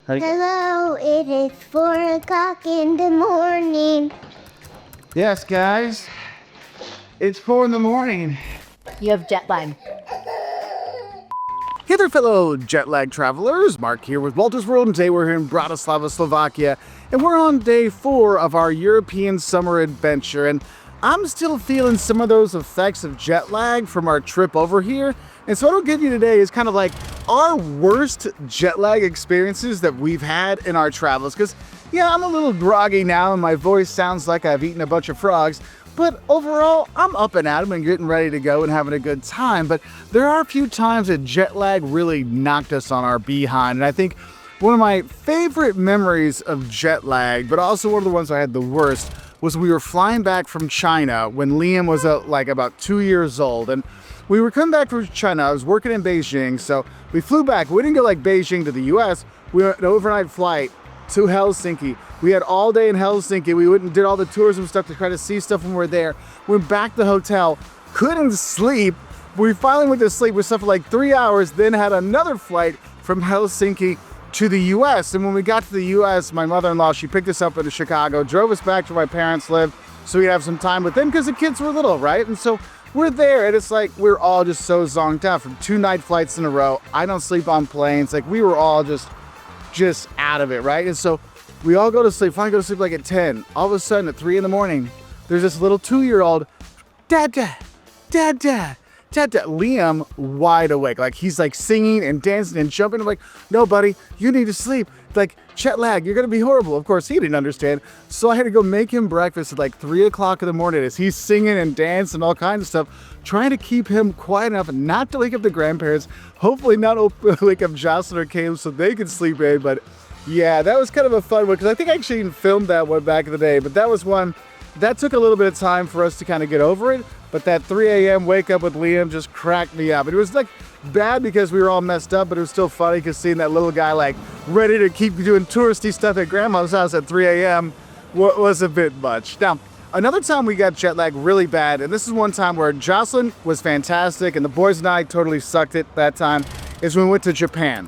Hello, it is 4 o'clock in the morning. Yes, guys. It's 4 in the morning. You have jet lag. Hey there, fellow jet lag travelers. Mark here with Wolters World, and today we're here in Bratislava, Slovakia, and we're on day 4 of our European summer adventure. And I'm still feeling some of those effects of jet lag from our trip over here. And so what I'll give you today is kind of like our worst jet lag experiences that we've had in our travels. Because, yeah, I'm a little groggy now and my voice sounds like I've eaten a bunch of frogs. But overall, I'm up and at 'em and getting ready to go and having a good time. But there are a few times that jet lag really knocked us on our behind. And I think one of my favorite memories of jet lag, but also one of the ones I had the worst, was we were flying back from China when Liam was like about 2 years old. And we were coming back from China. I was working in Beijing, so we flew back. We didn't go like Beijing to the US. We went an overnight flight to Helsinki. We had all day in Helsinki. We went and did all the tourism stuff to try to see stuff when we were there. Went back to the hotel, couldn't sleep. We finally went to sleep. We slept for like 3 hours, then had another flight from Helsinki to the US. And when we got to the US, my mother-in-law, she picked us up in Chicago, drove us back to where my parents lived so we'd have some time with them because the kids were little, right? And so we're there, and it's like we're all just so zonked out from 2 night flights in a row. I don't sleep on planes. Like, we were all just out of it, right? And so we all go to sleep. Finally go to sleep like at 10. All of a sudden, at 3 in the morning, there's this little 2-year-old, Dad, Dad, Dad, Dad, Dad, Dad. Liam wide awake. Like, he's like singing and dancing and jumping. I'm like, no, buddy, you need to sleep. Like, jet lag, you're gonna be horrible. Of course, he didn't understand. So I had to go make him breakfast at like 3 o'clock in the morning as he's singing and dancing and all kinds of stuff, trying to keep him quiet enough not to wake up the grandparents, hopefully not wake up Jocelyn or Caleb so they could sleep in. But yeah, that was kind of a fun one because I think I actually even filmed that one back in the day. But that was one that took a little bit of time for us to kind of get over it. But that 3 a.m. wake up with Liam just cracked me up. And it was like bad because we were all messed up, but it was still funny because seeing that little guy like ready to keep doing touristy stuff at grandma's house at 3 a.m. was a bit much. Now, another time we got jet lag really bad, and this is one time where Jocelyn was fantastic and the boys and I totally sucked it that time, is when we went to Japan.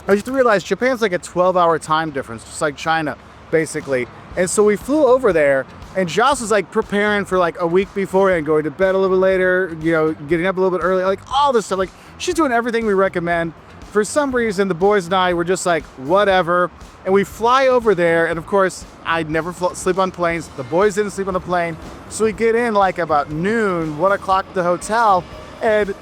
I used to realize Japan's like a 12-hour time difference, just like China, basically. And so we flew over there, and Joss was like preparing for like a week before and going to bed a little bit later, you know, getting up a little bit early, like all this stuff. Like, she's doing everything we recommend. For some reason, the boys and I were just like, whatever. And we fly over there, and of course, I'd never sleep on planes. The boys didn't sleep on the plane. So we get in like about noon, 1 o'clock at the hotel, and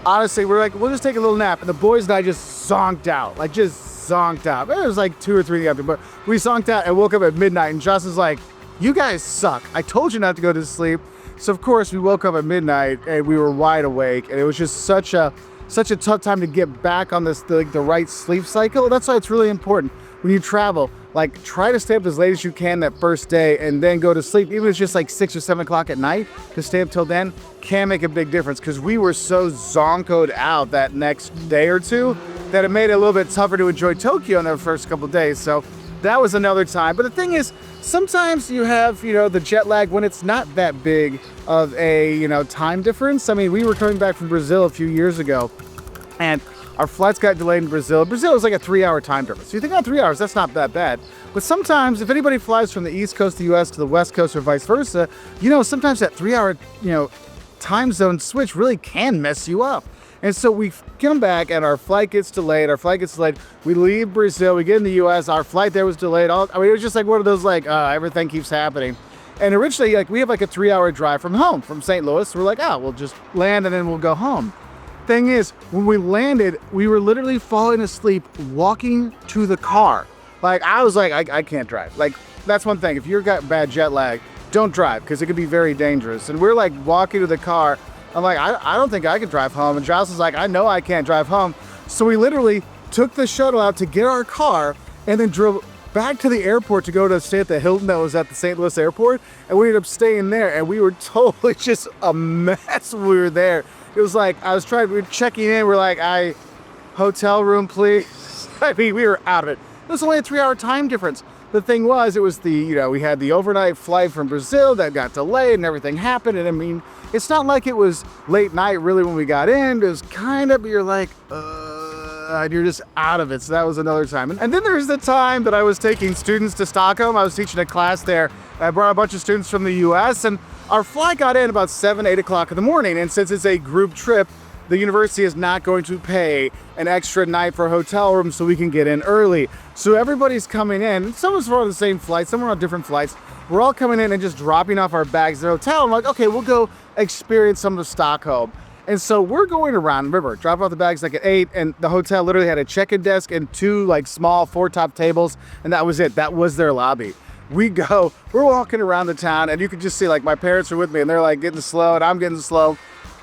honestly, we're like, we'll just take a little nap. And the boys and I just zonked out, like just zonked out. It was like 2 or 3 in the afternoon, but we zonked out and woke up at midnight, and Justin's like, you guys suck. I told you not to go to sleep. So of course we woke up at midnight and we were wide awake, and it was just such a tough time to get back on this the right sleep cycle. That's why it's really important when you travel. Like, try to stay up as late as you can that first day and then go to sleep. Even if it's just like 6 or 7 o'clock at night, to stay up till then can make a big difference, because we were so zonkoed out that next day or two that it made it a little bit tougher to enjoy Tokyo in the first couple of days. So that was another time. But the thing is, sometimes you have, you know, the jet lag when it's not that big of a, you know, time difference. I mean, we were coming back from Brazil a few years ago, and our flights got delayed in Brazil. Brazil is like a 3-hour time difference. So you think, oh, 3 hours, that's not that bad. But sometimes, if anybody flies from the East Coast of the US to the West Coast or vice versa, you know, sometimes that 3-hour, you know, time zone switch really can mess you up. And so we come back and our flight gets delayed. We leave Brazil, we get in the US, our flight there was delayed. I mean, it was just like one of those, like, everything keeps happening. And originally, like, we have like a 3-hour drive from home, from St. Louis. We're like, oh, we'll just land and then we'll go home. Thing is, when we landed, we were literally falling asleep walking to the car. Like, I was like, I can't drive. Like, that's one thing. If you've got bad jet lag, don't drive, because it could be very dangerous. And we're like walking to the car. I'm like, I don't think I could drive home. And Jocelyn's like, I know I can't drive home. So we literally took the shuttle out to get our car and then drove back to the airport to go to stay at the Hilton that was at the St. Louis airport. And we ended up staying there, and we were totally just a mess when we were there. It was like, we were checking in, we're like, hotel room, please. I mean, we were out of it. It was only a 3-hour time difference. The thing was, it was we had the overnight flight from Brazil that got delayed and everything happened. And I mean, it's not like it was late night really when we got in. It was kind of, you're like, and you're just out of it. So that was another time. And then there's the time that I was taking students to Stockholm. I was teaching a class there. I brought a bunch of students from the US, and our flight got in about 7, 8 o'clock in the morning. And since it's a group trip, the university is not going to pay an extra night for a hotel room so we can get in early. So everybody's coming in. Some of us were on the same flight, some were on different flights. We're all coming in and just dropping off our bags at the hotel. I'm like, okay, we'll go experience some of Stockholm. And so we're going around, remember, drop off the bags like at 8, and the hotel literally had a check-in desk and 2 like small 4-top tables, and that was it. That was their lobby. We're walking around the town, and you could just see like my parents are with me, and they're like getting slow, and I'm getting slow.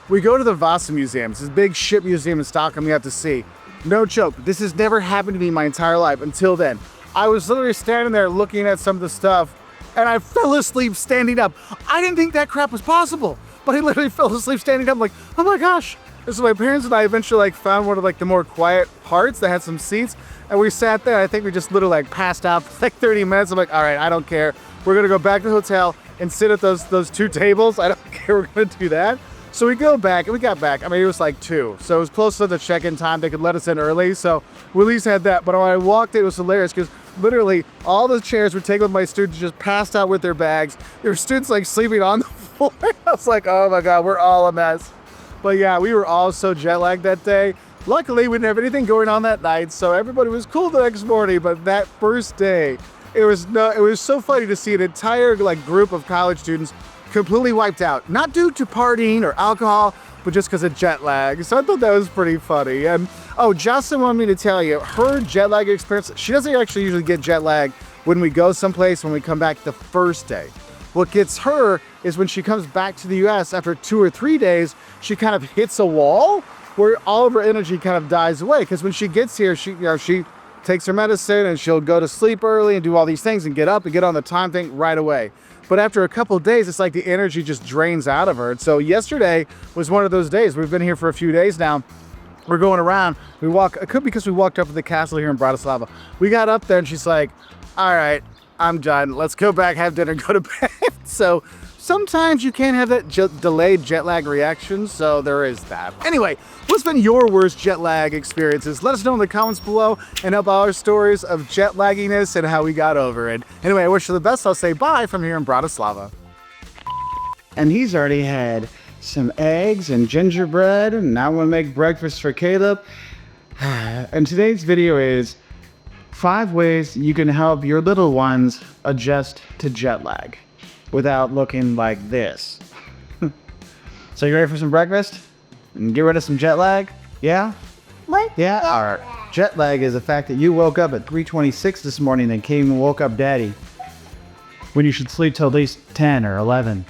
We go to the Vasa Museum. It's this big ship museum in Stockholm you have to see. No joke, this has never happened to me my entire life until then. I was literally standing there looking at some of the stuff, and I fell asleep standing up. I didn't think that crap was possible, but I literally fell asleep standing up. I'm like, oh my gosh. And so my parents and I eventually like found one of like the more quiet parts that had some seats, and we sat there. I think we just literally like passed out for like 30 minutes. I'm like, all right, I don't care. We're gonna go back to the hotel and sit at those 2 tables. I don't care, we're gonna do that. So we go back, and we got back. I mean, it was like 2. So it was close to the check-in time. They could let us in early. So we at least had that. But when I walked in, it was hilarious because literally all the chairs were taken with my students, just passed out with their bags. There were students like sleeping on the floor. I was like, oh my God, we're all a mess. But yeah, we were all so jet lagged that day. Luckily, we didn't have anything going on that night. So everybody was cool the next morning. But that first day, it was so funny to see an entire like group of college students completely wiped out, not due to partying or alcohol, but just because of jet lag. So I thought that was pretty funny. And oh, Jocelyn wanted me to tell you, her jet lag experience, she doesn't actually usually get jet lag when we go someplace, when we come back the first day. What gets her is when she comes back to the US after 2 or 3 days, she kind of hits a wall where all of her energy kind of dies away. Because when she gets here, she takes her medicine and she'll go to sleep early and do all these things and get up and get on the time thing right away. But after a couple of days, it's like the energy just drains out of her. And so yesterday was one of those days. We've been here for a few days now. We're going around. It could be because we walked up to the castle here in Bratislava. We got up there and she's like, all right, I'm done. Let's go back, have dinner, go to bed. So sometimes you can't have that delayed jet lag reaction. So there is that. Anyway, what's been your worst jet lag experiences? Let us know in the comments below and help our stories of jet lagginess and how we got over it. Anyway, I wish you the best. I'll say bye from here in Bratislava. And he's already had some eggs and gingerbread, and now I'm gonna make breakfast for Caleb. And today's video is 5 ways you can help your little ones adjust to jet lag without looking like this. So you ready for some breakfast? And get rid of some jet lag? Yeah? What? Yeah? Alright. Jet lag is the fact that you woke up at 3:26 this morning and came and woke up daddy when you should sleep till at least 10 or 11.